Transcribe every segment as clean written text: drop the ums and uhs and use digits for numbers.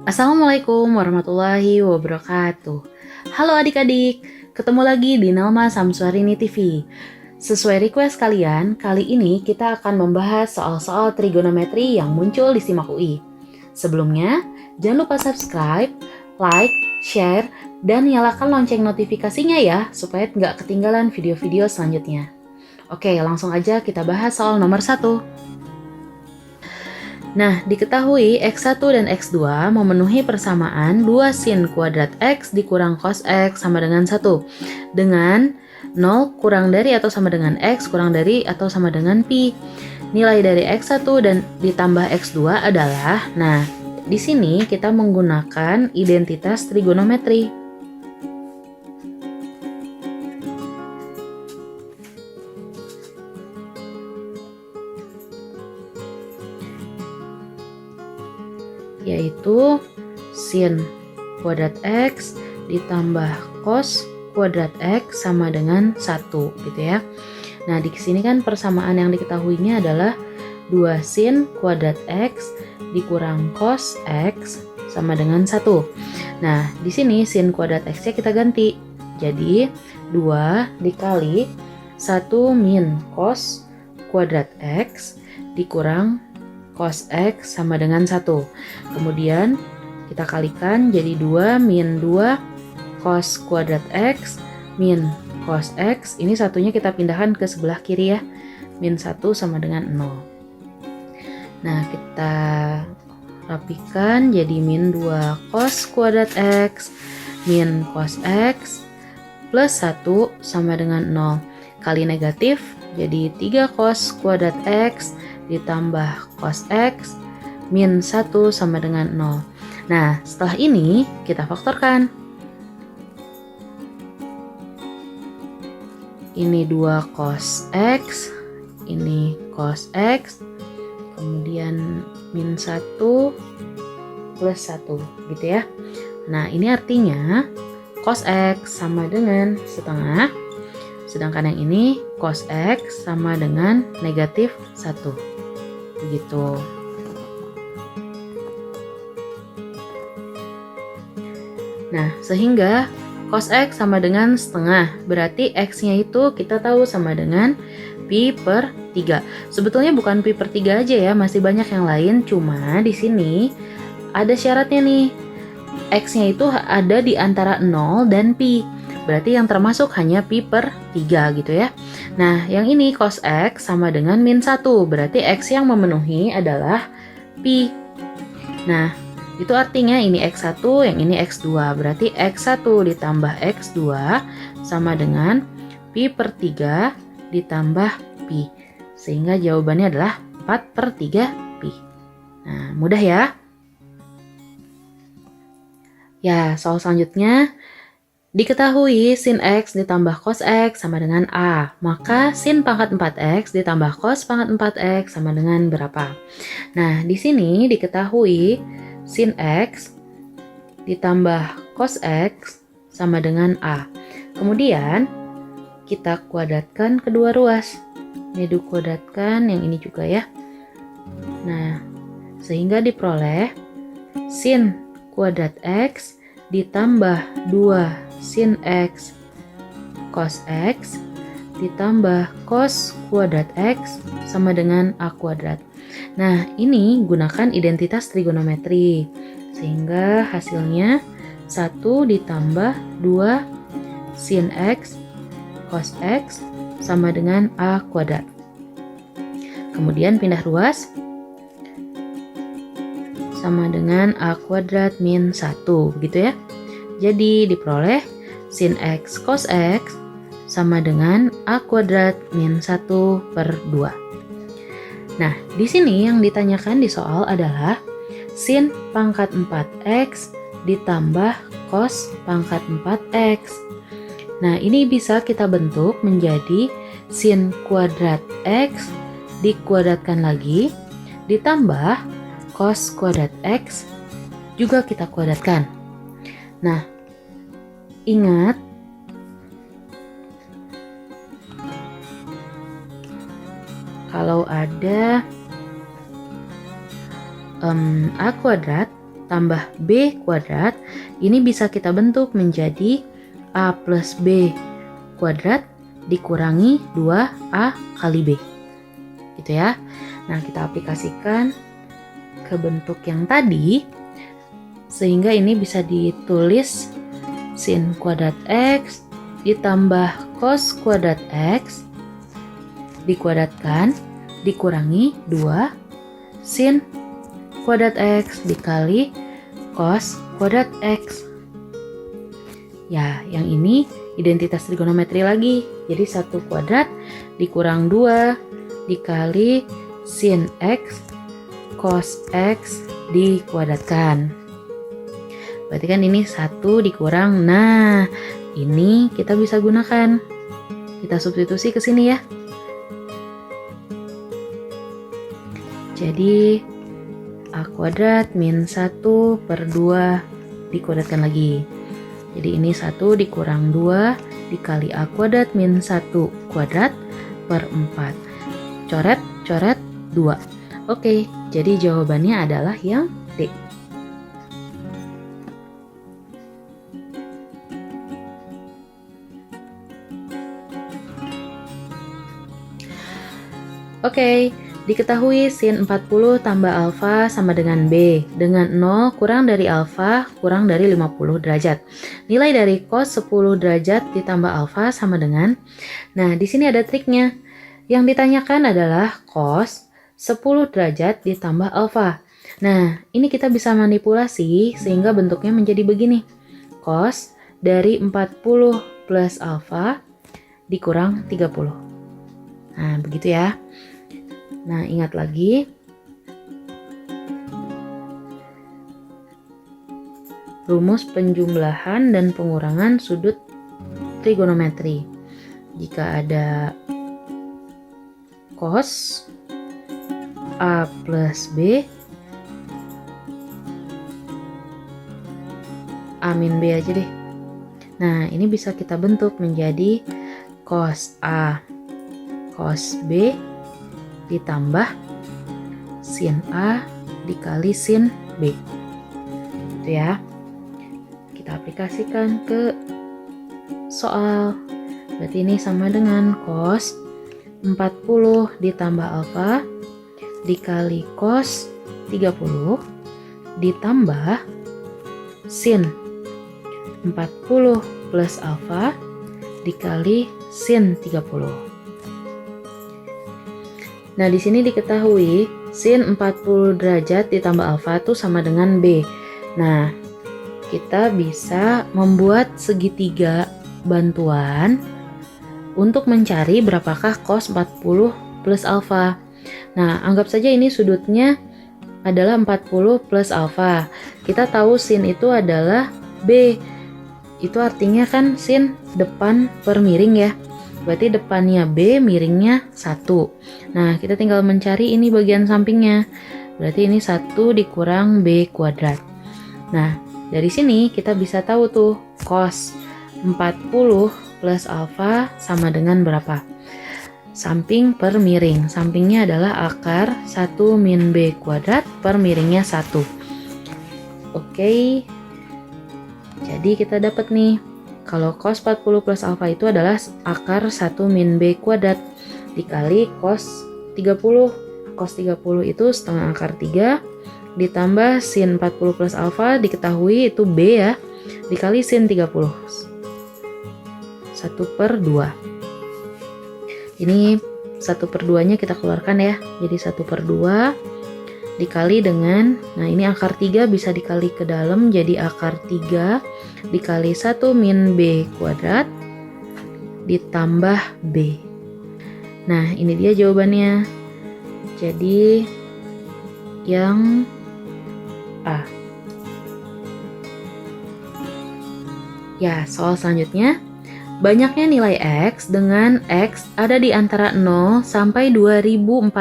Assalamualaikum warahmatullahi wabarakatuh. Halo adik-adik, ketemu lagi di Nelma Samsuarini TV. Sesuai request kalian, kali ini kita akan membahas soal-soal trigonometri yang muncul di SIMAK UI. Sebelumnya, jangan lupa subscribe, like, share, dan nyalakan lonceng notifikasinya ya, supaya nggak ketinggalan video-video selanjutnya. Oke, langsung aja kita bahas soal nomor 1. Nah, diketahui X1 dan X2 memenuhi persamaan 2 sin kuadrat X dikurang cos X sama dengan 1. Dengan 0 kurang dari atau sama dengan X kurang dari atau sama dengan Pi. Nilai dari X1 dan ditambah X2 adalah, nah, di sini kita menggunakan identitas trigonometri. Yaitu sin kuadrat X ditambah cos kuadrat X sama dengan 1 gitu ya. Nah, di sini kan persamaan yang diketahuinya adalah 2 sin kuadrat X dikurang cos X sama dengan 1. Nah, di sini sin kuadrat X-nya kita ganti. Jadi, 2 dikali 1 min cos kuadrat X dikurang cos X sama dengan 1. Kemudian kita kalikan jadi 2 min 2 cos kuadrat X min cos X. Ini satunya kita pindahkan ke sebelah kiri ya. Min 1 sama dengan 0. Nah, kita rapikan jadi min 2 cos kuadrat X min cos X plus 1 sama dengan 0. Kali negatif jadi 3 cos kuadrat X ditambah cos X min 1 sama dengan 0. Nah, setelah ini kita faktorkan. Ini 2 cos X, ini cos X, kemudian min 1 plus 1 gitu ya. Nah, ini artinya cos X sama dengan setengah, sedangkan yang ini cos X sama dengan negatif 1. Begitu. Nah, sehingga cos X sama dengan setengah, berarti X-nya itu kita tahu sama dengan pi per 3. Sebetulnya bukan pi per 3 aja ya, masih banyak yang lain, cuma di sini ada syaratnya nih. X-nya itu ada di antara 0 dan pi. Berarti yang termasuk hanya pi per 3 gitu ya. Nah, yang ini cos X sama dengan min 1. Berarti X yang memenuhi adalah pi. Nah, itu artinya ini X1, yang ini X2. Berarti X1 ditambah X2 sama dengan pi per 3 ditambah pi. Sehingga jawabannya adalah 4 per 3 pi. Nah, mudah ya. Ya, soal selanjutnya. Diketahui sin X ditambah cos X sama dengan A, maka sin pangkat 4X ditambah cos pangkat 4X sama dengan berapa? Nah, di sini diketahui sin X ditambah cos X sama dengan A. Kemudian, kita kuadratkan kedua ruas. Ini dikuadratkan, yang ini juga ya. Nah, sehingga diperoleh sin kuadrat X ditambah 2 sin X cos X ditambah cos kuadrat X sama dengan A kuadrat. Nah, ini gunakan identitas trigonometri. Sehingga hasilnya 1 ditambah 2 sin X cos X sama dengan A kuadrat. Kemudian pindah ruas sama dengan A kuadrat min 1 gitu ya. Jadi diperoleh sin X cos X sama dengan A kuadrat min 1 per 2. Nah, di sini yang ditanyakan di soal adalah sin pangkat 4X ditambah cos pangkat 4X. Nah, ini bisa kita bentuk menjadi sin kuadrat X dikuadratkan lagi ditambah cos kuadrat X juga kita kuadratkan. Nah, ingat kalau ada A kuadrat tambah B kuadrat, ini bisa kita bentuk menjadi A plus B kuadrat dikurangi 2A kali B. Gitu ya. Nah, kita aplikasikan ke bentuk yang tadi, sehingga ini bisa ditulis sin kuadrat X ditambah cos kuadrat X dikuadratkan dikurangi 2 sin kuadrat X dikali cos kuadrat X. Ya, yang ini identitas trigonometri lagi. Jadi 1 kuadrat dikurang 2 dikali sin X cos X dikuadratkan. Berarti kan ini 1 dikurang. Nah, ini kita bisa gunakan. Kita substitusi ke sini ya. Jadi A kuadrat min 1 per 2 dikuadratkan lagi. Jadi ini 1 dikurang 2 dikali A kuadrat min 1 kuadrat per 4. Coret, coret, 2. Oke, jadi jawabannya adalah yang D. Oke, diketahui sin 40 tambah alfa sama dengan B. Dengan 0 kurang dari alfa kurang dari 50 derajat. Nilai dari cos 10 derajat ditambah alfa sama dengan. Nah, di sini ada triknya. Yang ditanyakan adalah cos 10 derajat ditambah alfa. Nah, ini kita bisa manipulasi sehingga bentuknya menjadi begini. Cos dari 40 plus alfa dikurang 30. Nah, begitu ya. Nah, ingat lagi, rumus penjumlahan dan pengurangan sudut trigonometri. Jika ada cos A plus B, A min B aja deh. Nah, ini bisa kita bentuk menjadi cos A cos B ditambah sin A dikali sin B. Itu ya. Kita aplikasikan ke soal. Berarti ini sama dengan cos 40 ditambah alfa dikali cos 30 ditambah sin 40 plus alfa dikali sin 30. Nah, di sini diketahui sin 40 derajat ditambah alfa itu sama dengan B. Nah, kita bisa membuat segitiga bantuan untuk mencari berapakah cos 40 plus alfa. Nah, anggap saja ini sudutnya adalah 40 plus alfa. Kita tahu sin itu adalah B. Itu artinya kan sin depan per miring ya. Berarti depannya B, miringnya 1. Nah, kita tinggal mencari ini bagian sampingnya. Berarti ini 1 dikurang B kuadrat. Nah, dari sini kita bisa tahu tuh cos 40 plus alfa sama dengan berapa? Samping per miring. Sampingnya adalah akar 1 min B kuadrat per miringnya 1. Oke. Jadi kita dapat nih, kalau cos 40 plus alfa itu adalah akar 1 min B kuadrat dikali cos 30. Cos 30 itu setengah akar 3 ditambah sin 40 plus alfa diketahui itu B ya, dikali sin 30. 1 per 2. Ini 1 per 2 nya kita keluarkan ya. Jadi 1 per 2 dikali dengan, nah ini akar 3 bisa dikali ke dalam jadi akar 3 dikali 1 min B kuadrat ditambah B. Nah, ini dia jawabannya. Jadi yang A. Ya, soal selanjutnya. Banyaknya nilai X dengan X ada di antara 0 sampai 2014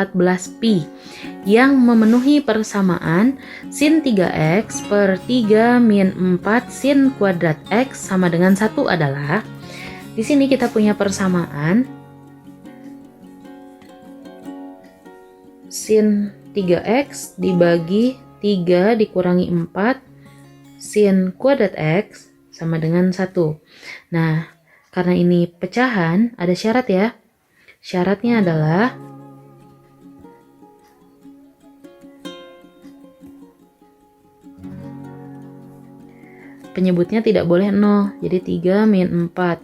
pi yang memenuhi persamaan sin 3X per 3 min 4 sin kuadrat X sama dengan 1 adalah, di sini kita punya persamaan sin 3X dibagi 3 dikurangi 4 sin kuadrat X sama dengan 1. Nah, karena ini pecahan, ada syarat ya. Syaratnya adalah penyebutnya tidak boleh 0. Jadi 3 min 4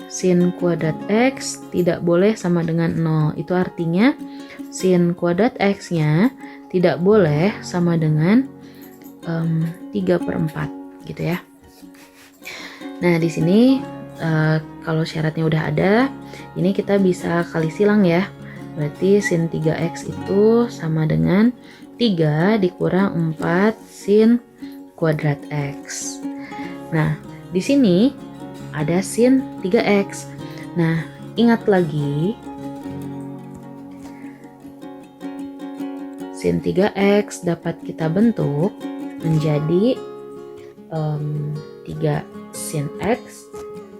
sin kuadrat X tidak boleh sama dengan 0. Itu artinya sin kuadrat X-nya tidak boleh sama dengan 3/4 gitu ya. Nah, di sini kalau syaratnya udah ada, ini kita bisa kali silang ya. Berarti sin 3x itu sama dengan 3 dikurang 4 sin kuadrat X. Nah, di sini ada sin 3x. Nah, ingat lagi, sin 3x dapat kita bentuk menjadi 3 sin x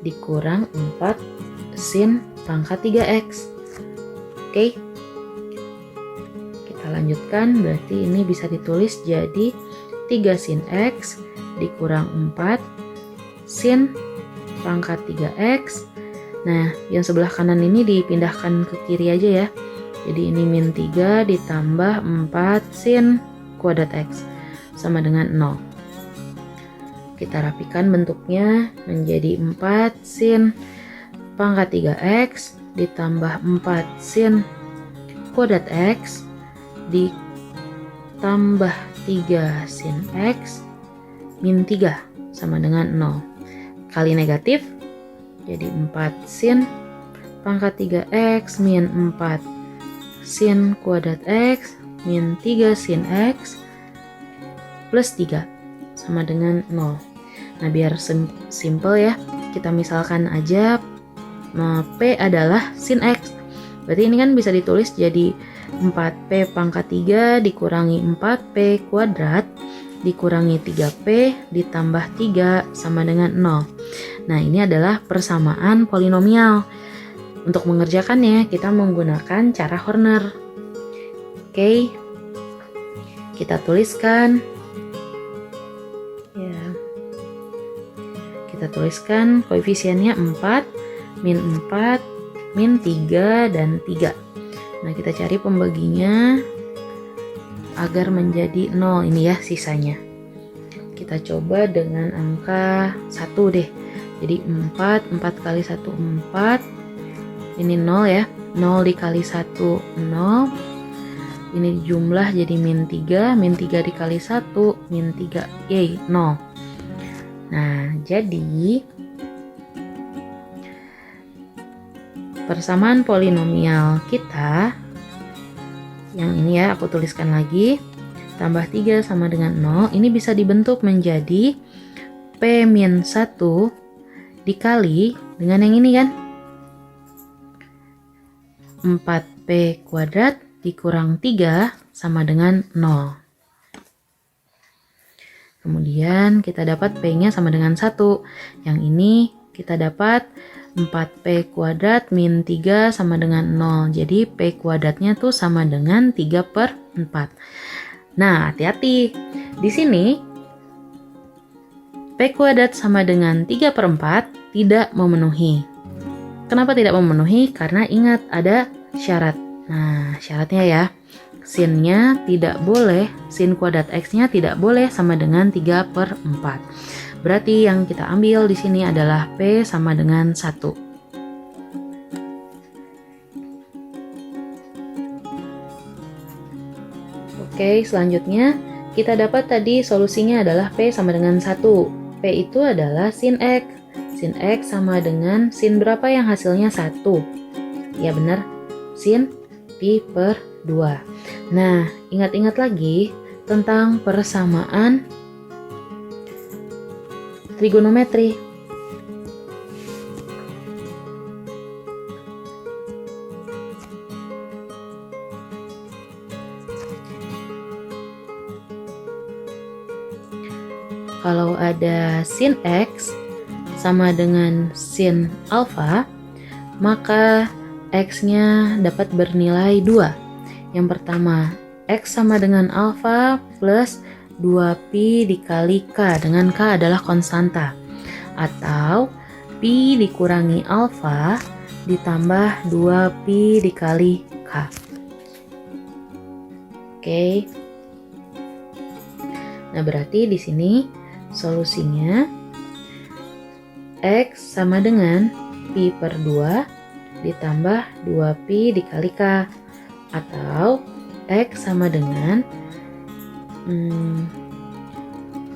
dikurang 4 sin pangkat 3x. Oke, kita lanjutkan. Berarti ini bisa ditulis jadi 3 sin x dikurang 4 sin pangkat 3x. Nah, yang sebelah kanan ini dipindahkan ke kiri aja ya. Jadi ini min 3 ditambah 4 sin kuadrat x sama dengan 0. Kita rapikan bentuknya menjadi 4 sin pangkat 3x ditambah 4 sin kuadrat x ditambah 3 sin x min 3 sama dengan 0. Kali negatif, jadi 4 sin pangkat 3x min 4 sin kuadrat x min 3 sin x plus 3 sama dengan 0. Nah, biar simple ya, kita misalkan aja P adalah sin X. Berarti ini kan bisa ditulis jadi 4P pangkat 3 dikurangi 4P kuadrat dikurangi 3P ditambah 3 sama dengan 0. Nah, ini adalah persamaan polinomial. Untuk mengerjakannya, kita menggunakan cara Horner. Oke, kita tuliskan. Kita tuliskan koefisiennya 4, min 4, min 3, dan 3. Nah, kita cari pembaginya agar menjadi 0. Ini ya sisanya. Kita coba dengan angka 1 deh. Jadi 4 kali 1, 4. Ini 0 ya. 0 dikali 1, 0. Ini jumlah jadi min 3. Min 3 dikali 1, min 3. Yeay, 0. Nah, jadi persamaan polinomial kita yang ini ya, aku tuliskan lagi, tambah 3 sama dengan 0, ini bisa dibentuk menjadi P min 1 dikali dengan yang ini kan, 4P kuadrat dikurang 3 sama dengan 0. Kemudian kita dapat P-nya sama dengan 1. Yang ini kita dapat 4P kuadrat min 3 sama dengan 0. Jadi P kuadratnya tuh sama dengan 3/4. Nah, hati-hati. Di sini P kuadrat sama dengan 3/4 tidak memenuhi. Kenapa tidak memenuhi? Karena ingat ada syarat. Nah, syaratnya ya. Sinnya tidak boleh, sin kuadrat X-nya tidak boleh sama dengan 3/4. Berarti yang kita ambil di sini adalah P sama dengan 1. Oke, selanjutnya kita dapat tadi solusinya /P sama dengan 1. P itu adalah sin X. Sin X sama dengan sin berapa yang hasilnya 1? Ya benar, sin pi/2. Nah, ingat-ingat lagi tentang persamaan trigonometri. Kalau ada sin X sama dengan sin alfa, maka X-nya dapat bernilai 2. Yang pertama, X sama dengan alfa plus 2pi dikali K, dengan K adalah konstanta. Atau pi dikurangi alfa ditambah 2pi dikali K. Oke. Nah, berarti di sini solusinya X sama dengan pi per 2 ditambah 2pi dikali K. Atau X sama dengan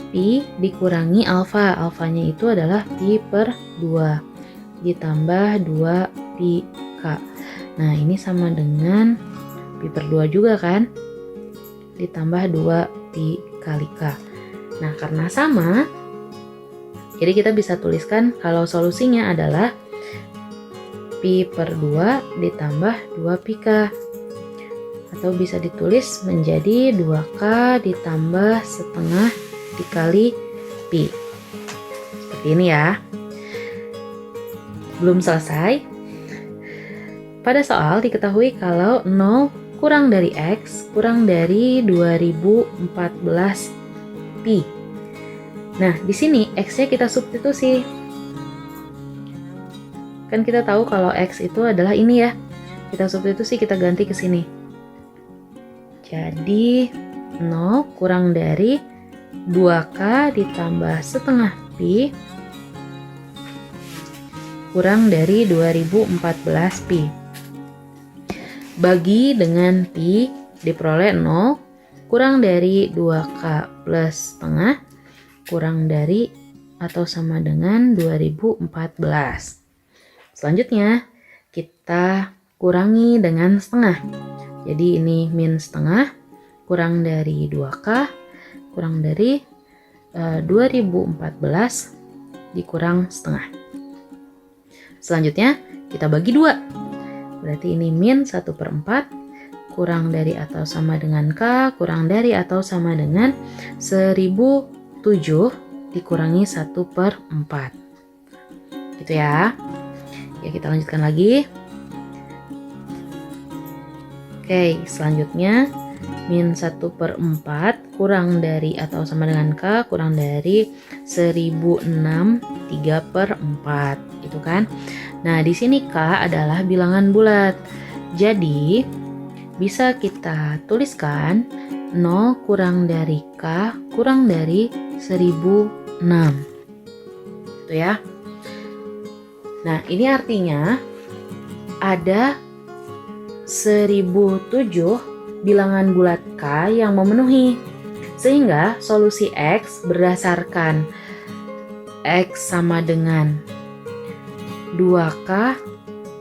pi dikurangi alfa. Alfanya itu adalah pi per 2 ditambah 2pi K. Nah, ini sama dengan pi per 2 juga kan? Ditambah 2pi kali K. Nah, karena sama, jadi kita bisa tuliskan kalau solusinya adalah pi per 2 ditambah 2pi K. Atau bisa ditulis menjadi 2K ditambah setengah dikali pi. Seperti ini ya. Belum selesai. Pada soal diketahui kalau 0 kurang dari X kurang dari 2014 pi. Nah, di sini X-nya kita substitusi. Kan kita tahu kalau X itu adalah ini ya. Kita substitusi, kita ganti ke sini. Jadi 0 kurang dari 2K ditambah setengah pi kurang dari 2014 pi. Bagi dengan pi diperoleh 0 kurang dari 2K plus setengah kurang dari atau sama dengan 2014. Selanjutnya kita kurangi dengan setengah. Jadi ini min setengah kurang dari 2K kurang dari 2014 dikurang setengah. Selanjutnya kita bagi 2. Berarti ini min 1/4 kurang dari atau sama dengan K kurang dari atau sama dengan 1007 dikurangi 1/4. Gitu ya. Ya, kita lanjutkan lagi. Oke, selanjutnya min 1/4 kurang dari atau sama dengan K kurang dari 1006 3/4. Itu kan. Nah, di sini K adalah bilangan bulat. Jadi, bisa kita tuliskan 0 kurang dari K kurang dari 1006. Itu ya. Nah, ini artinya ada 1007 bilangan bulat K yang memenuhi. Sehingga solusi X berdasarkan X sama dengan 2K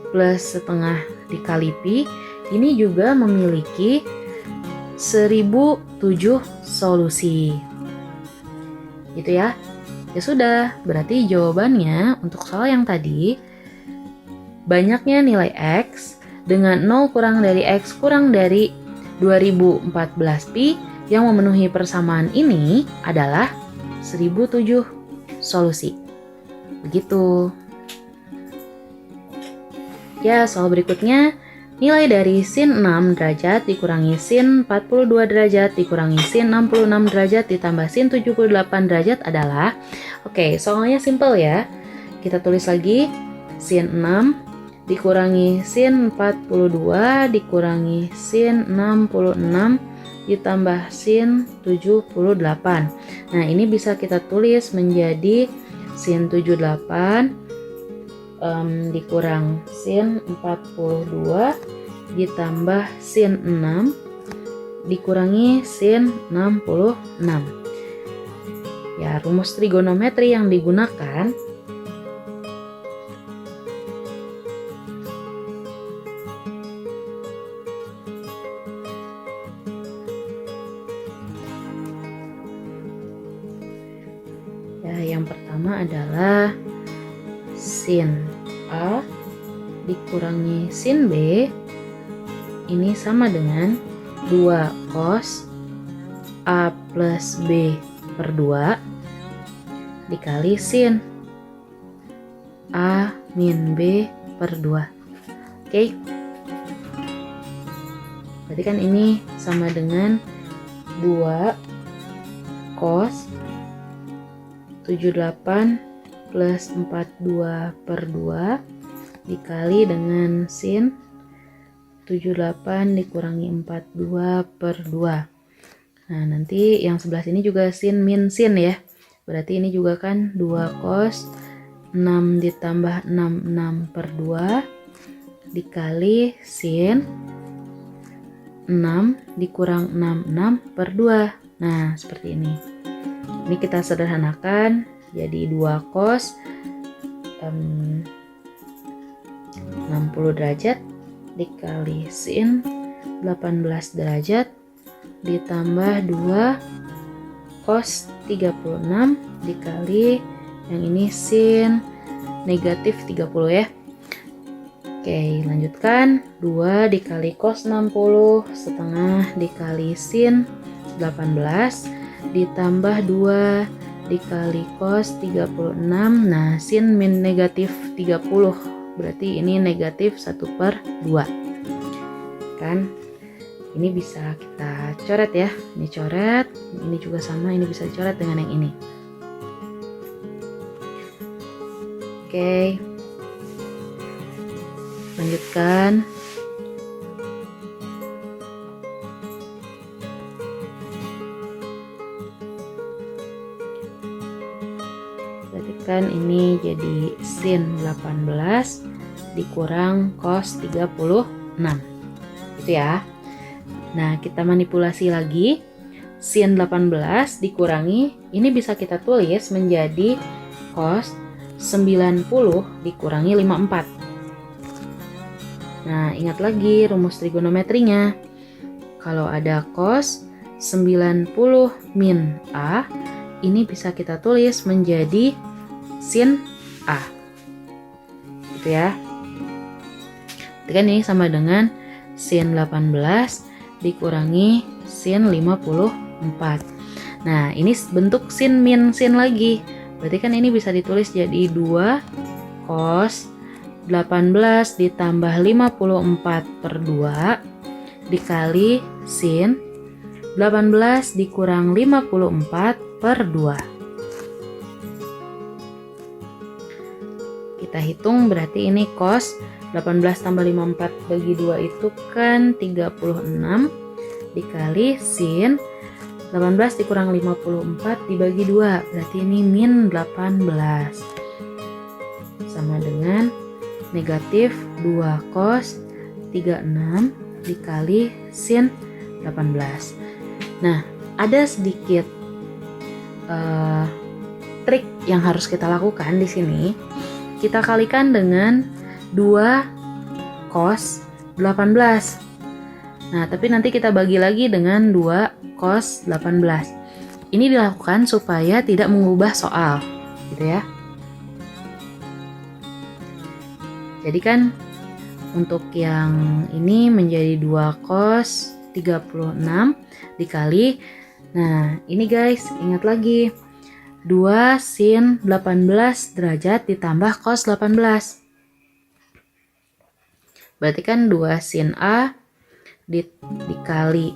plus setengah dikali pi ini juga memiliki 1007 solusi. Gitu ya. Ya sudah, berarti jawabannya untuk soal yang tadi banyaknya nilai X dengan 0 kurang dari X kurang dari 2014 pi yang memenuhi persamaan ini adalah 1007 solusi. Begitu. Ya, soal berikutnya, nilai dari sin 6 derajat dikurangi sin 42 derajat dikurangi sin 66 derajat ditambah sin 78 derajat adalah, oke, soalnya simple ya. Kita tulis lagi, sin 6 dikurangi sin 42 dikurangi sin 66 ditambah sin 78. Nah, ini bisa kita tulis menjadi sin 78 dikurang sin 42 ditambah sin 6 dikurangi sin 66. Ya, rumus trigonometri yang digunakan ya, yang pertama adalah sin A dikurangi sin B ini sama dengan 2 cos A plus B per 2 dikali sin A min B per 2. Oke. Berarti kan ini sama dengan 2 cos 78 plus 42 per 2 dikali dengan sin 78 dikurangi 42 per 2. Nah, nanti yang sebelah sini juga sin min sin ya. Berarti ini juga kan 2 cos 6 ditambah 66 per 2 dikali sin 6 dikurang 66 per 2. Nah, seperti ini. Ini kita sederhanakan jadi 2 cos 60 derajat dikali sin 18 derajat ditambah 2 cos 36 dikali yang ini sin negatif 30 ya. Oke, lanjutkan. 2 dikali cos 60 setengah dikali sin 18 ditambah 2 dikali cos 36. Nah, sin min negatif 30 berarti ini negatif 1/2 kan. Ini bisa kita coret ya. Ini coret, ini juga sama, ini bisa dicoret dengan yang ini. Oke, lanjutkan. Perhatikan ini jadi sin 18 dikurang cos 36 gitu ya. Nah, kita manipulasi lagi. Sin 18 dikurangi, ini bisa kita tulis menjadi cos 90 dikurangi 54. Nah, ingat lagi rumus trigonometrinya. Kalau ada cos 90 min A, ini bisa kita tulis menjadi sin A. Gitu ya. Jadi kan ini sama dengan sin 18 dikurangi sin 54. Nah, ini bentuk sin min sin lagi. Berarti kan ini bisa ditulis jadi 2 cos 18 ditambah 54 per 2 dikali sin 18 dikurang 54 per 2. Kita hitung berarti ini cos 18 tambah 54 bagi 2 itu kan 36 dikali sin 18 dikurang 54 dibagi 2 berarti ini min 18 sama dengan negatif 2 cos 36 dikali sin 18. Nah, ada sedikit trik yang harus kita lakukan di sini. Kita kalikan dengan 2 cos 18. Nah, tapi nanti kita bagi lagi dengan 2 cos 18. Ini dilakukan supaya tidak mengubah soal, gitu ya. Jadi kan untuk yang ini menjadi 2 cos 36 dikali. Nah, ini guys, ingat lagi. 2 sin 18 derajat ditambah cos 18. Berarti kan 2 sin A dikali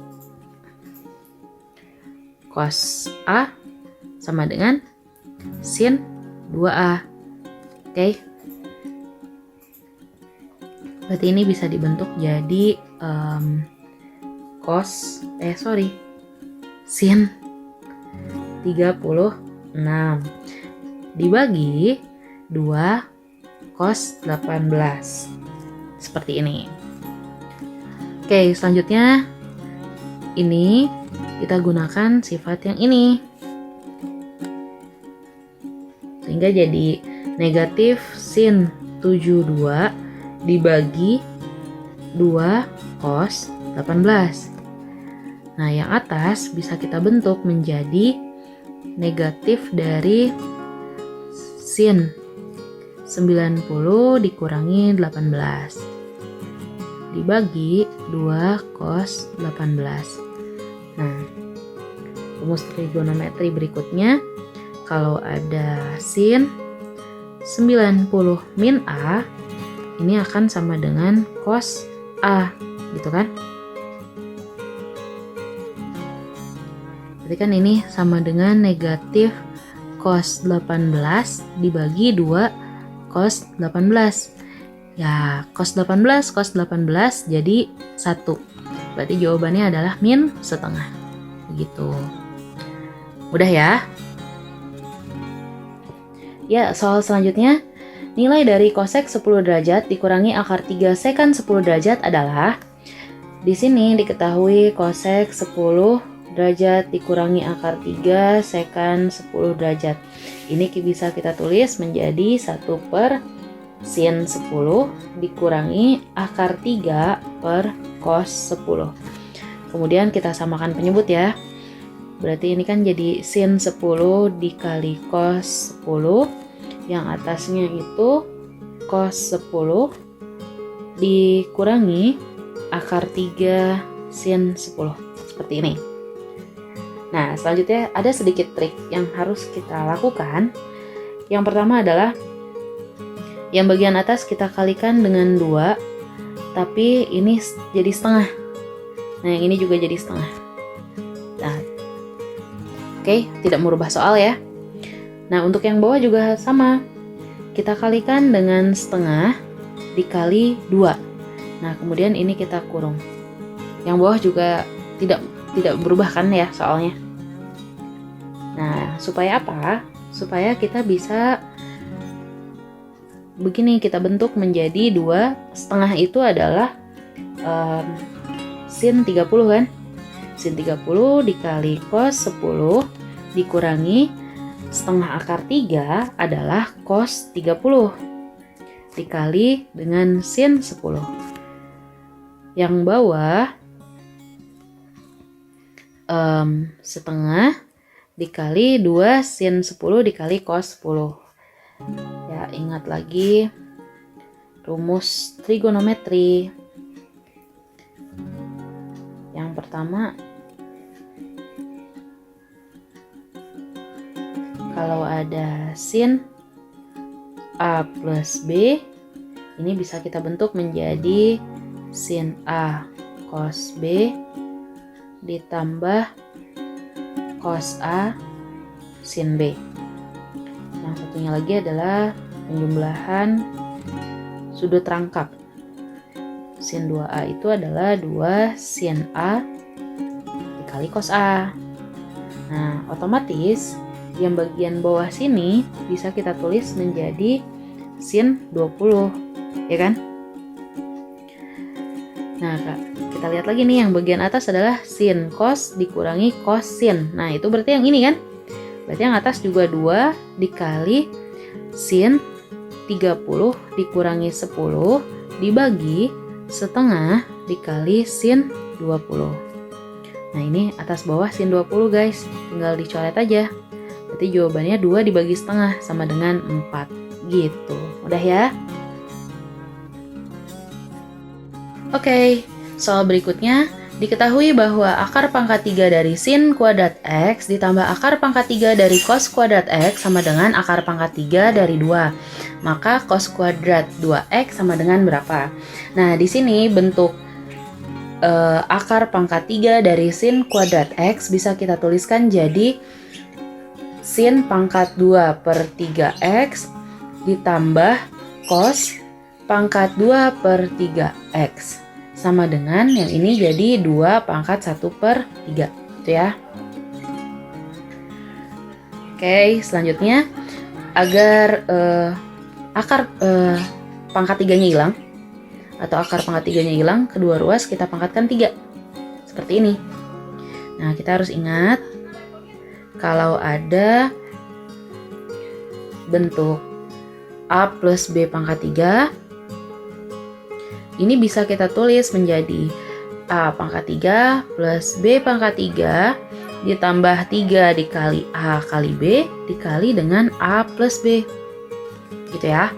cos A sama dengan sin 2A. Oke. Berarti ini bisa dibentuk jadi sin 36 dibagi 2 cos 18. Seperti ini. Oke, selanjutnya ini kita gunakan sifat yang ini. Sehingga jadi negatif sin 72 dibagi 2 cos 18. Nah, yang atas bisa kita bentuk menjadi negatif dari sin 90 dikurangi 18 dibagi 2 cos 18. Nah, rumus trigonometri berikutnya, kalau ada sin 90 min A, ini akan sama dengan cos A, gitu kan? Berarti Berarti kan ini sama dengan negatif cos 18 dibagi 2 cos 18. Ya, cos 18 jadi 1. Berarti jawabannya adalah min setengah. Begitu. Mudah ya? Ya, soal selanjutnya, nilai dari kosek 10 derajat dikurangi akar 3 sekan 10 derajat adalah, di sini diketahui kosek 10 derajat dikurangi akar 3 sekan 10 derajat. Ini bisa kita tulis menjadi 1 per sin 10 dikurangi akar 3 per cos 10. Kemudian kita samakan penyebut ya. Berarti ini kan jadi sin 10 dikali cos 10. Yang atasnya itu cos 10 dikurangi akar 3 sin 10. Seperti ini. Nah, selanjutnya ada sedikit trik yang harus kita lakukan. Yang pertama adalah yang bagian atas kita kalikan dengan 2, tapi ini jadi setengah. Nah, yang ini juga jadi setengah. Nah, oke, tidak merubah soal ya. Nah, untuk yang bawah juga sama. Kita kalikan dengan setengah dikali 2. Nah, kemudian ini kita kurung. Yang bawah juga tidak berubah kan ya soalnya. Nah, supaya apa? Supaya kita bisa begini, kita bentuk menjadi 2. Setengah itu adalah sin 30 kan? Sin 30 dikali cos 10 dikurangi setengah akar 3 adalah cos 30 dikali dengan sin 10. Yang bawah setengah dikali 2 sin 10 dikali cos 10. Ya, ingat lagi rumus trigonometri. Yang pertama, kalau ada sin A plus B, ini bisa kita bentuk menjadi sin A cos B ditambah cos A sin B. Yang satunya lagi adalah penjumlahan sudut rangkap. Sin 2A itu adalah 2 sin A dikali cos A. Nah, otomatis yang bagian bawah sini bisa kita tulis menjadi sin 20, ya kan? Nah, Kak, kita lihat lagi nih, yang bagian atas adalah sin cos dikurangi cos sin. Nah, itu berarti yang ini kan? Berarti yang atas juga 2 dikali sin 30 dikurangi 10 dibagi setengah dikali sin 20. Nah, ini atas bawah sin 20 guys, tinggal dicoret aja. Berarti jawabannya 2 dibagi setengah sama dengan 4 gitu. Udah ya? Oke, soal berikutnya, diketahui bahwa akar pangkat 3 dari sin kuadrat X ditambah akar pangkat 3 dari cos kuadrat X sama dengan akar pangkat 3 dari 2. Maka cos kuadrat 2X sama dengan berapa? Nah, di sini bentuk akar pangkat 3 dari sin kuadrat X bisa kita tuliskan jadi sin pangkat 2 per 3X ditambah cos pangkat 2 per 3X. Sama dengan yang ini jadi 2 pangkat 1 per 3. Itu ya. Oke, selanjutnya agar akar pangkat 3-nya hilang atau akar pangkat 3-nya hilang, kedua ruas kita pangkatkan 3. Seperti ini. Nah, kita harus ingat kalau ada bentuk A plus B pangkat 3, ini bisa kita tulis menjadi A pangkat 3 plus B pangkat 3 ditambah 3 dikali A kali B dikali dengan A plus B. Gitu ya.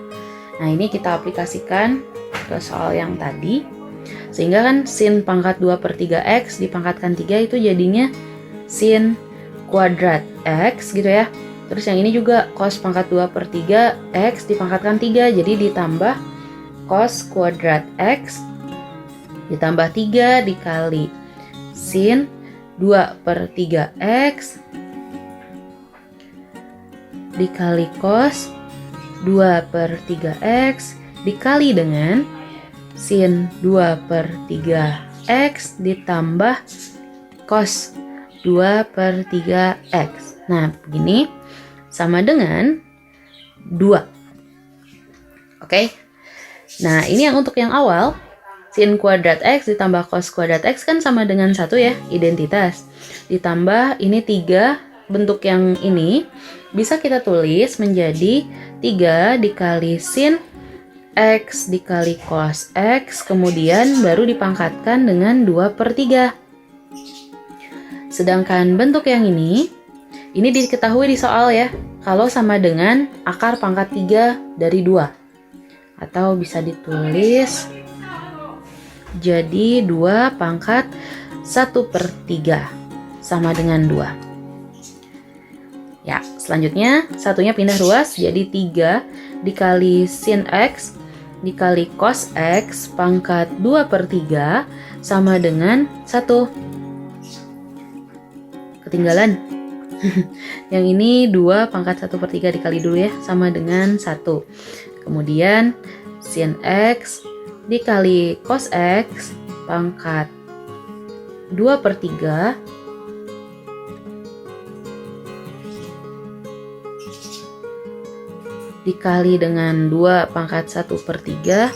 Nah, ini kita aplikasikan ke soal yang tadi. Sehingga kan sin pangkat 2 per 3X dipangkatkan 3 itu jadinya sin kuadrat X gitu ya. Terus yang ini juga cos pangkat 2 per 3X dipangkatkan 3, jadi ditambah cos kuadrat X ditambah 3 dikali sin 2/3 X dikali cos 2/3 X dikali dengan sin 2/3 X ditambah cos 2/3 X. Nah, begini sama dengan 2. Oke. Nah, ini yang untuk yang awal. Sin kuadrat X ditambah cos kuadrat X kan sama dengan 1 ya, identitas. Ditambah ini 3, bentuk yang ini bisa kita tulis menjadi 3 dikali sin X dikali cos X, kemudian baru dipangkatkan dengan 2/3. Sedangkan bentuk yang ini diketahui di soal ya, kalau sama dengan akar pangkat 3 dari 2. Atau bisa ditulis jadi 2 pangkat 1/3 sama dengan 2. Ya, selanjutnya satunya pindah ruas jadi 3 dikali sin X dikali cos X pangkat 2/3 sama dengan 1. Ketinggalan. Yang ini 2 pangkat 1/3 dikali dulu ya, sama dengan 1. Kemudian sin X dikali cos X pangkat 2/3 dikali dengan 2 pangkat 1/3,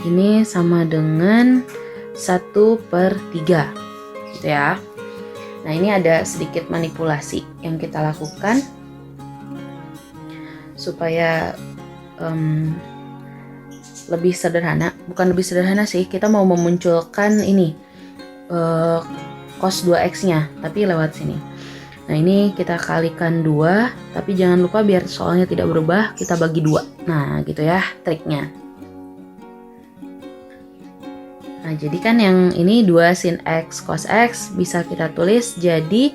ini sama dengan 1/3 gitu ya. Nah, ini ada sedikit manipulasi yang kita lakukan supaya lebih sederhana. Bukan lebih sederhana sih, kita mau memunculkan ini cos 2x nya tapi lewat sini. Nah, ini kita kalikan 2, tapi jangan lupa biar soalnya tidak berubah, kita bagi 2. Nah, gitu ya triknya. Nah, jadi kan yang ini 2 sin X cos X bisa kita tulis jadi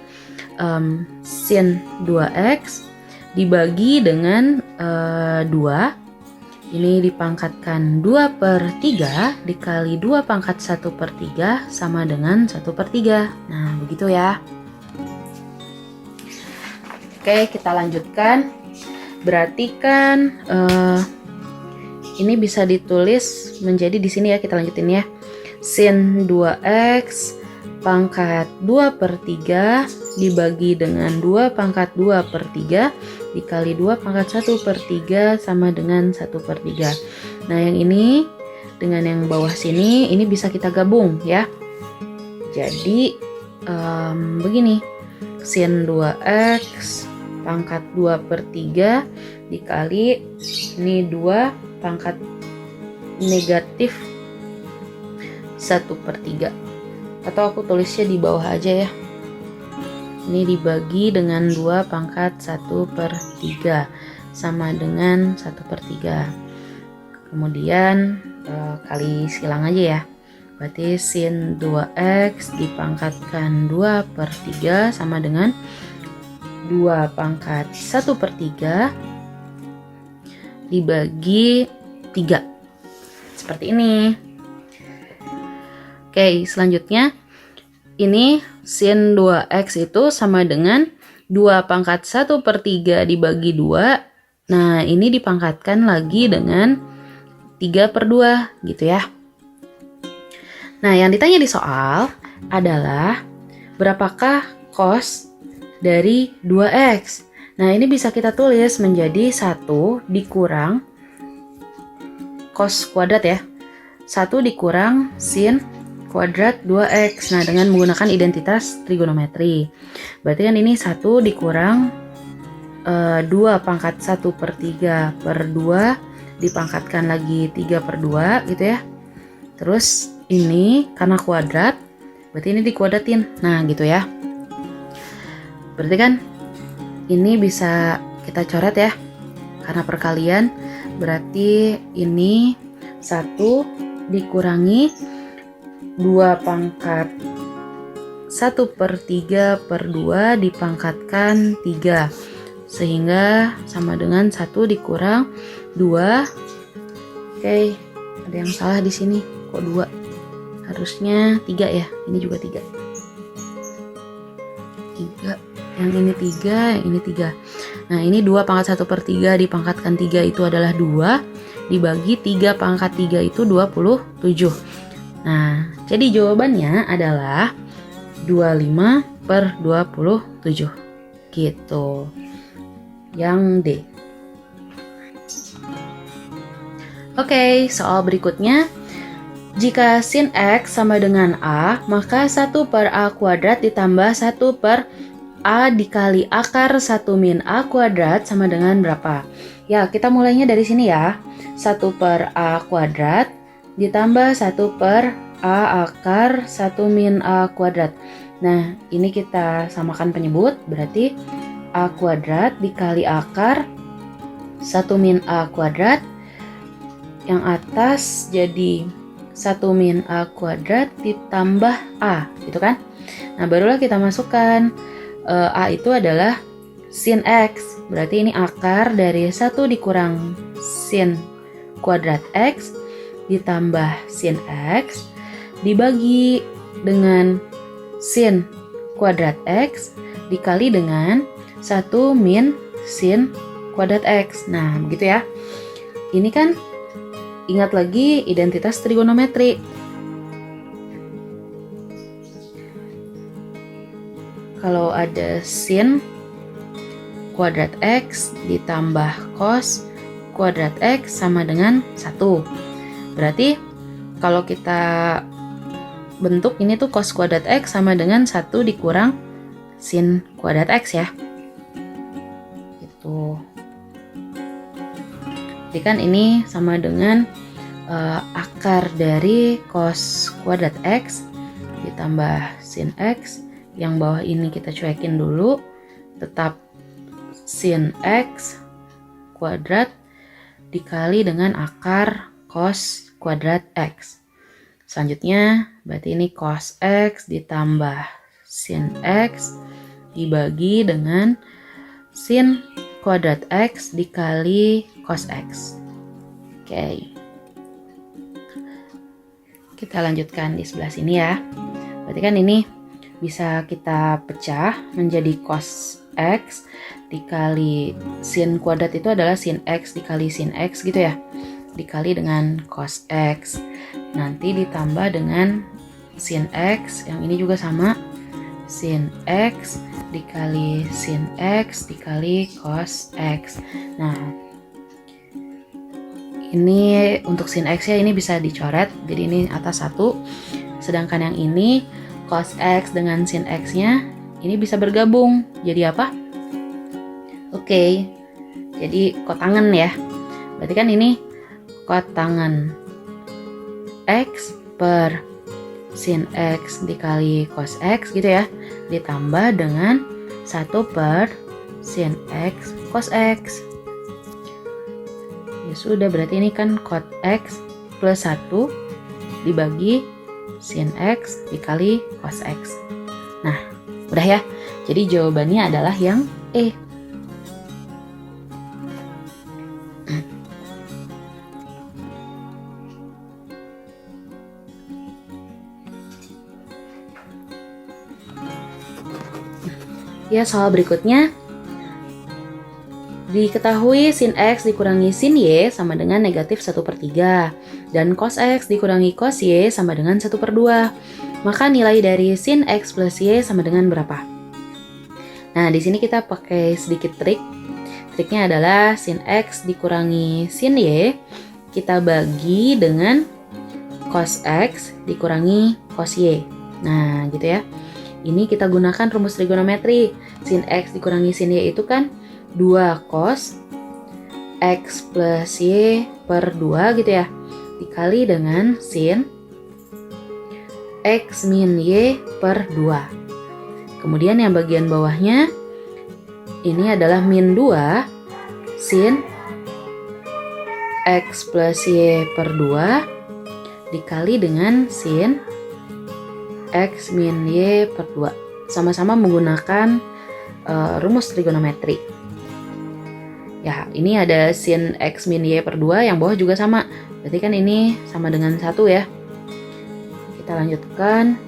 sin 2X dibagi dengan 2. Ini dipangkatkan 2/3 dikali 2 pangkat 1/3 sama dengan 1/3. Nah, begitu ya. Oke, kita lanjutkan. Berarti kan ini bisa ditulis menjadi di sini ya, kita lanjutin ya. Sin 2x pangkat 2/3 dibagi dengan 2 pangkat 2/3 dikali 2 pangkat 1/3 sama dengan 1/3. Nah, yang ini dengan yang bawah sini ini bisa kita gabung ya. Jadi begini, sin 2x pangkat 2/3 dikali ini 2 pangkat negatif 1/3, atau aku tulisnya di bawah aja ya. Ini dibagi dengan 2 pangkat 1/3 sama dengan 1/3. Kemudian kali silang aja ya. Berarti sin 2x dipangkatkan 2/3 sama dengan 2 pangkat 1/3 dibagi 3. Seperti ini. Oke, selanjutnya ini sin 2x itu sama dengan 2 pangkat 1/3 dibagi 2. Nah, ini dipangkatkan lagi dengan 3/2 gitu ya. Nah, yang ditanya di soal adalah berapakah cos dari 2x. Nah, ini bisa kita tulis menjadi 1 dikurang cos kuadrat ya. 1 dikurang sin kuadrat 2x. Nah, dengan menggunakan identitas trigonometri. Berarti kan ini 1 dikurang 2 pangkat 1/3 per 2 dipangkatkan lagi 3/2 gitu ya. Terus ini karena kuadrat, berarti ini dikuadratin. Nah, gitu ya. Berarti kan ini bisa kita coret ya. Karena perkalian, berarti ini 1 dikurangi 2 pangkat 1/3 per 2 dipangkatkan 3, sehingga sama dengan 1 dikurang 2. Oke, ada yang salah di sini, kok 2? Harusnya 3 ya, ini juga 3. Yang ini 3, yang ini 3. Nah, ini 2 pangkat 1 per 3 dipangkatkan 3 itu adalah 2. Dibagi 3 pangkat 3 itu 27. Nah, jadi jawabannya adalah 25 per 27. Gitu. Yang D. Oke, soal berikutnya. Jika sin X sama dengan A, maka 1 per A kuadrat ditambah 1 per A dikali akar 1 min A kuadrat sama dengan berapa? Ya, kita mulainya dari sini ya. 1 per A kuadrat ditambah 1 per A akar 1 min A kuadrat. Nah, ini kita samakan penyebut, berarti A kuadrat dikali akar 1 min A kuadrat. Yang atas jadi 1 min A kuadrat ditambah A, gitu kan? Nah, barulah kita masukkan A itu adalah sin X, berarti ini akar dari 1 dikurang sin kuadrat X ditambah sin X dibagi dengan sin kuadrat X dikali dengan 1 min sin kuadrat X. Nah, begitu ya. Ini kan ingat lagi identitas trigonometri. Kalau ada sin kuadrat X ditambah cos kuadrat X sama dengan 1. Berarti kalau kita bentuk ini tuh cos kuadrat X sama dengan 1 dikurang sin kuadrat X ya. Gitu. Jadi kan ini sama dengan akar dari cos kuadrat X ditambah sin X. Yang bawah ini kita cuekin dulu, tetap sin X kuadrat dikali dengan akar cos kuadrat X. Selanjutnya berarti ini cos X ditambah sin X dibagi dengan sin kuadrat X dikali cos X. Oke. Kita lanjutkan di sebelah sini ya. Berarti kan ini bisa kita pecah menjadi cos X dikali sin kuadrat itu adalah sin X dikali sin X gitu ya. Dikali dengan cos X. Nanti ditambah dengan sin X, yang ini juga sama. Sin X dikali sin X dikali cos X. Nah, ini untuk sin X ya, ini bisa dicoret, jadi ini atas 1. Sedangkan yang ini cos X dengan sin X nya ini bisa bergabung. Jadi apa? Oke, jadi kotangan ya. Berarti kan ini kotangan X per sin X dikali cos X gitu ya. Ditambah dengan 1 per sin X cos X. Ya sudah, berarti ini kan cos X plus 1 dibagi sin X dikali cos X. Nah, udah ya. Jadi jawabannya adalah yang E. Ya, soal berikutnya. Diketahui sin X dikurangi sin Y sama dengan negatif 1 per 3. Dan cos X dikurangi cos Y sama dengan 1 per 2. Maka nilai dari sin X plus Y sama dengan berapa? Nah, di sini kita pakai sedikit trik. Triknya adalah sin X dikurangi sin Y. Kita bagi dengan cos X dikurangi cos Y. Nah, gitu ya. Ini kita gunakan rumus trigonometri. Sin X dikurangi sin Y itu kan 2 cos X plus Y per 2 gitu ya, dikali dengan sin X min Y per 2. Kemudian yang bagian bawahnya ini adalah min 2 sin X plus Y per 2 dikali dengan sin X min Y per 2. Sama-sama menggunakan rumus trigonometri. Ya, ini ada sin X min Y per 2, yang bawah juga sama. Berarti kan ini sama dengan 1 ya. Kita lanjutkan.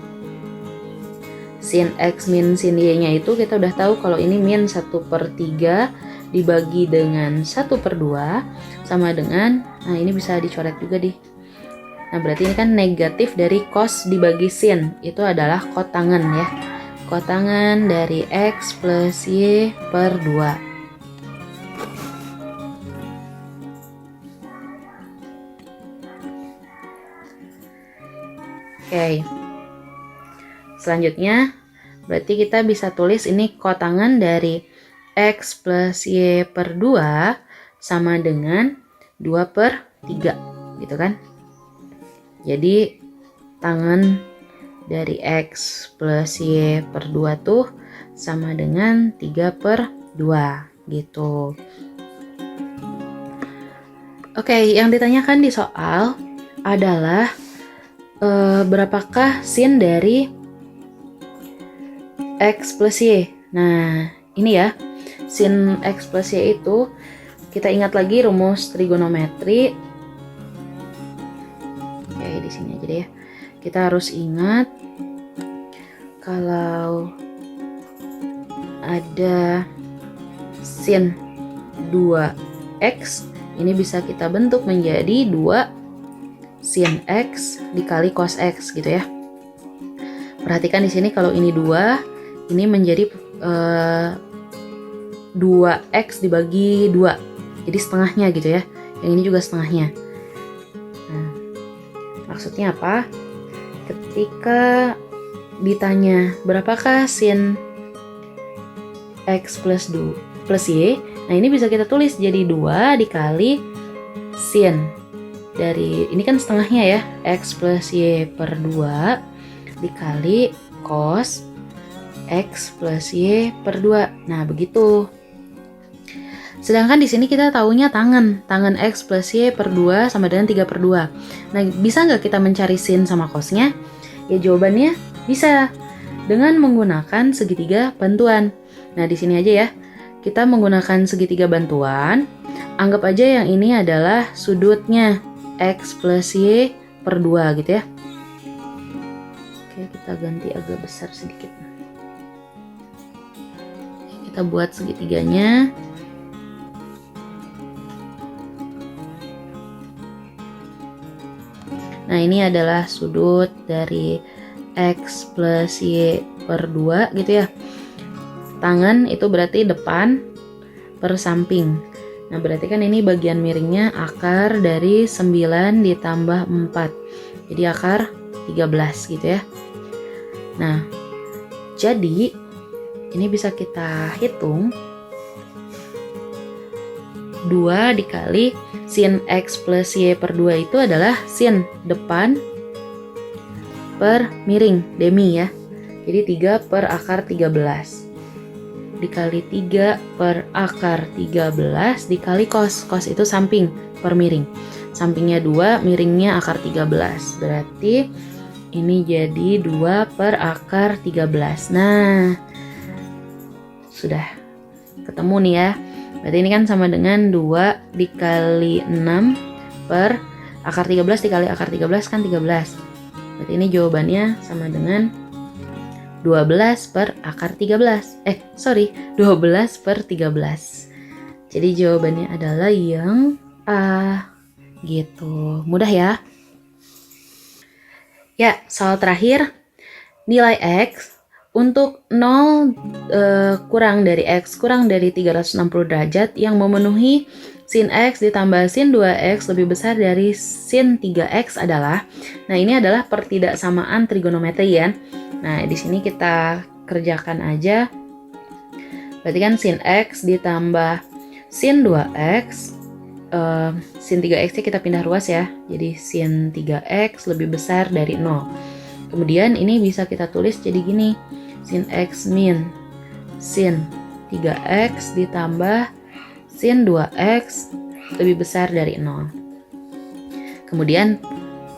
sin X min sin Y nya itu kita udah tahu kalau ini min 1/3 dibagi dengan 1/2 sama dengan, nah ini bisa dicoret juga deh. Nah berarti ini kan negatif dari cos dibagi sin, itu adalah kotangen ya. Kotangen dari X plus Y per 2. Oke, selanjutnya berarti kita bisa tulis ini kotangen dari X plus Y per 2 sama dengan 2/3 gitu kan. Jadi tangen dari X plus Y per 2 tuh sama dengan 3/2 gitu. Oke, yang ditanyakan di soal adalah berapakah sin dari X plus Y. Nah ini ya, sin X plus Y itu kita ingat lagi rumus trigonometri. Oke, di sini aja deh ya. Kita harus ingat kalau ada sin 2x, ini bisa kita bentuk menjadi 2 sin X dikali cos X gitu ya. Perhatikan di sini kalau ini 2, ini menjadi 2x dibagi 2. Jadi setengahnya gitu ya. Yang ini juga setengahnya. Nah, maksudnya apa? Ketika ditanya berapakah sin X plus Y, nah ini bisa kita tulis jadi 2 dikali sin dari ini kan setengahnya ya, X plus Y per 2 dikali cos X plus Y per 2. Nah begitu. Sedangkan di sini kita taunya tangen X plus Y per 2 sama dengan 3/2. Nah bisa nggak kita mencari sin sama cosnya? Ya jawabannya bisa, dengan menggunakan segitiga bantuan. Nah di sini aja ya, kita menggunakan segitiga bantuan. Anggap aja yang ini adalah sudutnya X plus Y per 2 gitu ya. Oke, kita ganti agak besar sedikit. Kita buat segitiganya. Nah ini adalah sudut dari X plus Y per 2 gitu ya. Tangan itu berarti depan per samping. Nah berarti kan ini bagian miringnya akar dari 9 ditambah 4. Jadi akar 13 gitu ya. Nah jadi ini bisa kita hitung 2 dikali sin X plus Y per 2 itu adalah sin depan per miring demi ya. Jadi 3 per akar 13 dikali 3 per akar 13 dikali cos. Cos itu samping per miring. Sampingnya 2, miringnya akar 13. Berarti ini jadi 2 per akar 13. Nah, sudah ketemu nih ya. Berarti ini kan sama dengan 2 dikali 6 per akar 13 dikali akar 13 kan 13. Berarti ini jawabannya sama dengan 12 per akar 13. 12 per 13. Jadi jawabannya adalah yang A. Gitu. Mudah ya? Ya, soal terakhir. Nilai X untuk 0 kurang dari X kurang dari 360 derajat yang memenuhi sin X ditambah sin 2X lebih besar dari sin 3X adalah, nah ini adalah pertidaksamaan trigonometri ya. Nah di sini kita kerjakan aja. Berarti kan sin X ditambah sin 2X, sin 3X nya kita pindah ruas ya. Jadi sin 3X lebih besar dari 0. Kemudian ini bisa kita tulis jadi gini, sin X min sin 3X ditambah sin 2X lebih besar dari 0. Kemudian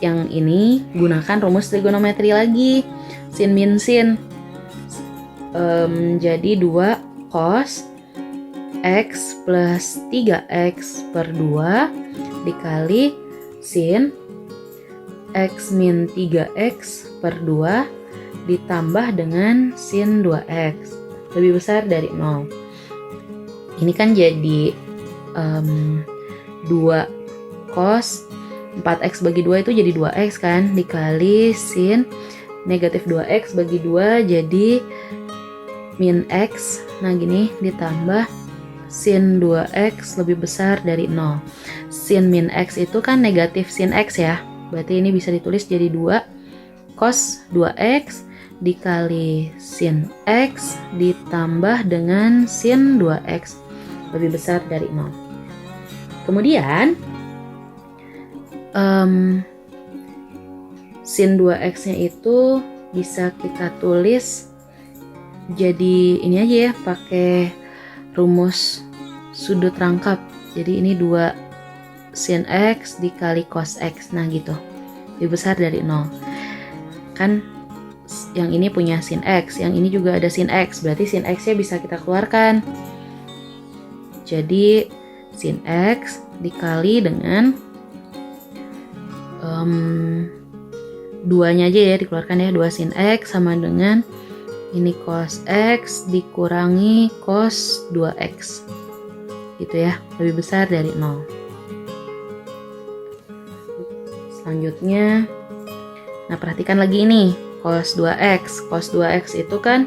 yang ini gunakan rumus trigonometri lagi, sin min sin, jadi 2 cos X plus 3X per 2 dikali sin X min 3X per 2 ditambah dengan sin 2x lebih besar dari 0. Ini kan jadi 2 cos 4x bagi 2 itu jadi 2x kan, dikali sin negatif 2x bagi 2 jadi min x. Nah gini, ditambah sin 2x lebih besar dari 0. Sin min x itu kan negatif sin x ya, berarti ini bisa ditulis jadi 2 cos 2x dikali sin x ditambah dengan sin 2x lebih besar dari 0. Kemudian sin 2x nya itu bisa kita tulis jadi ini aja ya, pakai rumus sudut rangkap. Jadi ini 2 sin x dikali cos x, nah gitu, lebih besar dari 0. Kan yang ini punya sin x, yang ini juga ada sin x, berarti sin x nya bisa kita keluarkan. Jadi sin x dikali dengan 2-nya aja ya, dikeluarkan ya, 2 sin x sama dengan ini cos x dikurangi cos 2x gitu ya, lebih besar dari 0. Selanjutnya, nah perhatikan lagi ini cos 2x. Cos 2x itu kan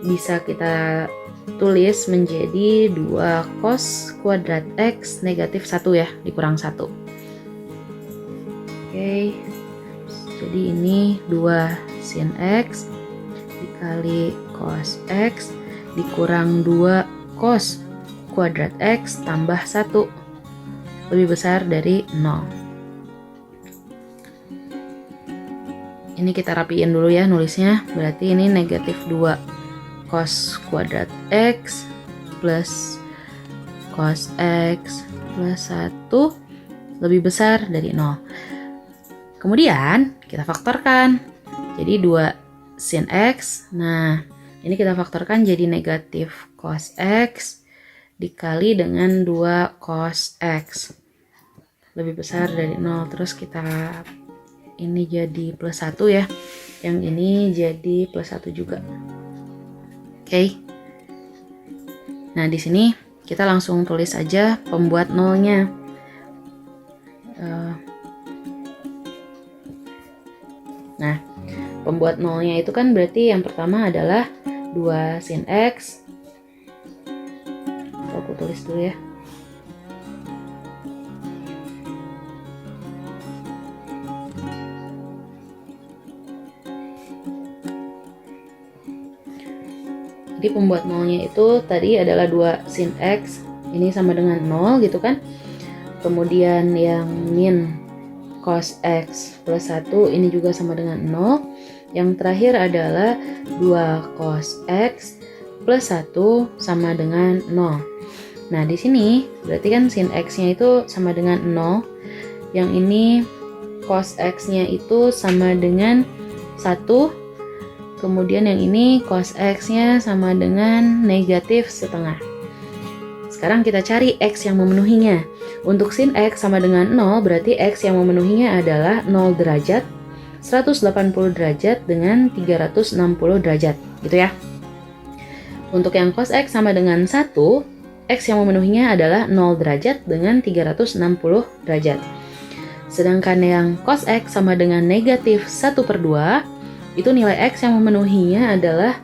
bisa kita tulis menjadi 2 cos kuadrat x negatif 1 ya, dikurang 1. Oke, jadi ini 2 sin x dikali cos x dikurang 2 cos kuadrat x tambah 1 lebih besar dari 0. Ini kita rapiin dulu ya nulisnya, berarti ini negatif 2 cos kuadrat x plus cos x plus 1 lebih besar dari 0. Kemudian kita faktorkan, jadi 2 sin x. Nah ini kita faktorkan jadi negatif cos x dikali dengan 2 cos x lebih besar dari 0. Terus kita ini jadi plus 1 ya, yang ini jadi plus 1 juga. Oke. Nah di sini kita langsung tulis aja pembuat nolnya. Nah, pembuat nolnya itu kan berarti yang pertama adalah 2 sin x. Aku tulis dulu ya. Jadi pembuat nolnya itu tadi adalah 2 sin x. Ini sama dengan 0 gitu kan. Kemudian yang min cos x plus 1 ini juga sama dengan 0. Yang terakhir adalah 2 cos x plus 1 sama dengan 0. Nah di sini berarti kan sin x nya itu sama dengan 0. Yang ini cos x nya itu sama dengan 1. Kemudian yang ini cos x nya sama dengan negatif setengah. Sekarang kita cari x yang memenuhinya. Untuk sin x sama dengan 0, berarti x yang memenuhinya adalah 0 derajat, 180 derajat, dengan 360 derajat, gitu ya. Untuk yang cos x sama dengan 1, x yang memenuhinya adalah 0 derajat dengan 360 derajat. Sedangkan yang cos x sama dengan negatif 1/2, itu nilai x yang memenuhinya adalah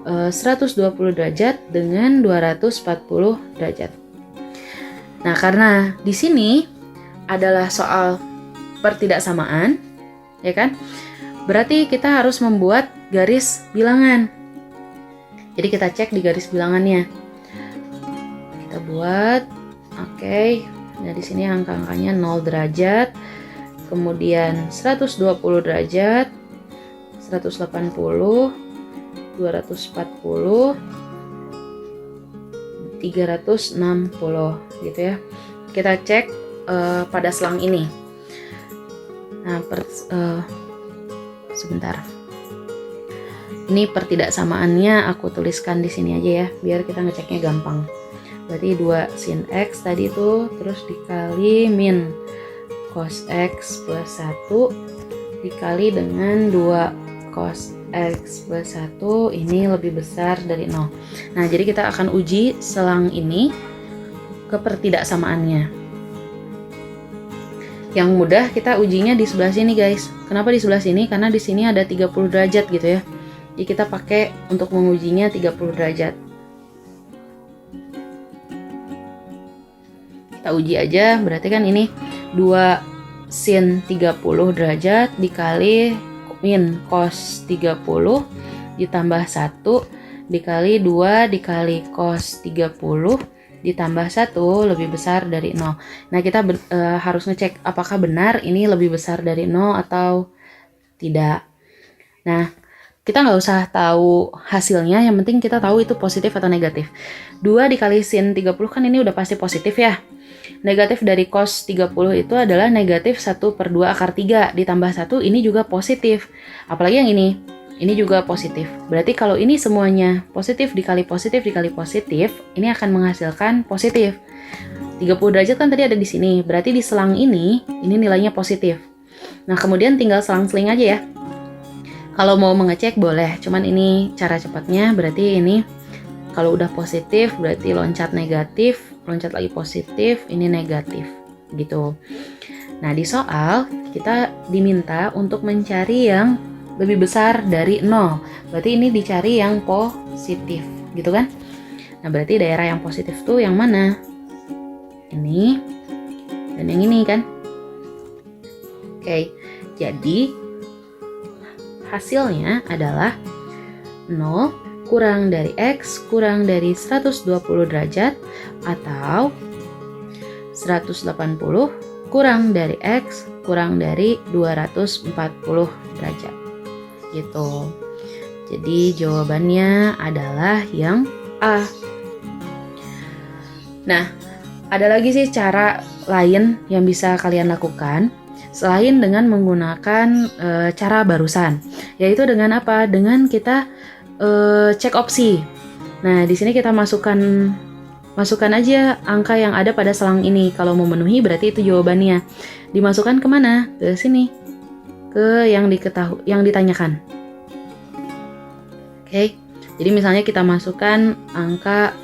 120 derajat dengan 240 derajat. Nah, karena di sini adalah soal pertidaksamaan, ya kan? Berarti kita harus membuat garis bilangan. Jadi kita cek di garis bilangannya. Kita buat, oke. Nah, di sini angka-angkanya 0 derajat, kemudian 120 derajat, 180, 240, 360 gitu ya. Kita cek pada selang ini. Nah, sebentar. Ini pertidaksamaannya aku tuliskan di sini aja ya, biar kita ngeceknya gampang. Berarti 2 sin x tadi itu terus dikali min cos x plus 1 dikali dengan 2 cos X plus 1 ini lebih besar dari 0. Nah, jadi kita akan uji selang ini kepertidaksamaannya. Yang mudah kita ujinya di sebelah sini guys. Kenapa di sebelah sini? Karena di sini ada 30 derajat gitu ya. Jadi kita pakai untuk mengujinya 30 derajat. Kita uji aja, berarti kan ini 2 sin 30 derajat dikali min cos 30 ditambah 1 dikali 2 dikali cos 30 ditambah 1 lebih besar dari 0. Nah, kita harus ngecek apakah benar ini lebih besar dari 0 atau tidak. Nah, kita nggak usah tahu hasilnya, yang penting kita tahu itu positif atau negatif. 2 dikali sin 30 kan ini udah pasti positif ya. Negatif dari cos 30 itu adalah negatif 1/2 akar 3 ditambah 1, ini juga positif. Apalagi yang ini juga positif. Berarti kalau ini semuanya positif dikali positif dikali positif, ini akan menghasilkan positif. 30 derajat kan tadi ada di sini, berarti di selang ini nilainya positif. Nah, kemudian tinggal selang-seling aja ya. Kalau mau mengecek boleh, cuman ini cara cepatnya, berarti ini kalau udah positif berarti loncat negatif, loncat lagi positif, ini negatif gitu. Nah, di soal kita diminta untuk mencari yang lebih besar dari 0. Berarti ini dicari yang positif gitu kan. Nah, berarti daerah yang positif tuh yang mana? Ini dan yang ini kan. Oke, jadi hasilnya adalah 0 kurang dari X kurang dari 120 derajat atau 180 kurang dari X kurang dari 240 derajat gitu. Jadi jawabannya adalah yang A. Nah, ada lagi sih cara lain yang bisa kalian lakukan selain dengan menggunakan cara barusan, yaitu dengan apa? Dengan kita cek opsi. Nah, di sini kita masukkan aja angka yang ada pada selang ini. Kalau memenuhi berarti itu jawabannya. Dimasukkan kemana? Ke sini. Ke yang ditanyakan. Oke. Jadi misalnya kita masukkan angka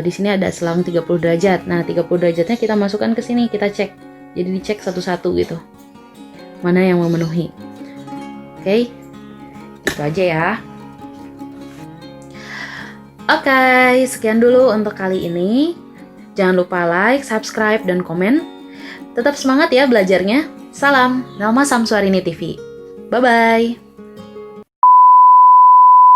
di sini ada selang 30 derajat. Nah, 30 derajatnya kita masukkan ke sini, kita cek. Jadi dicek satu-satu gitu. Mana yang memenuhi. Oke. Itu aja ya. Oke, sekian dulu untuk kali ini. Jangan lupa like, subscribe, dan komen. Tetap semangat ya belajarnya. Salam, Nelma Samsuarini TV. Bye-bye.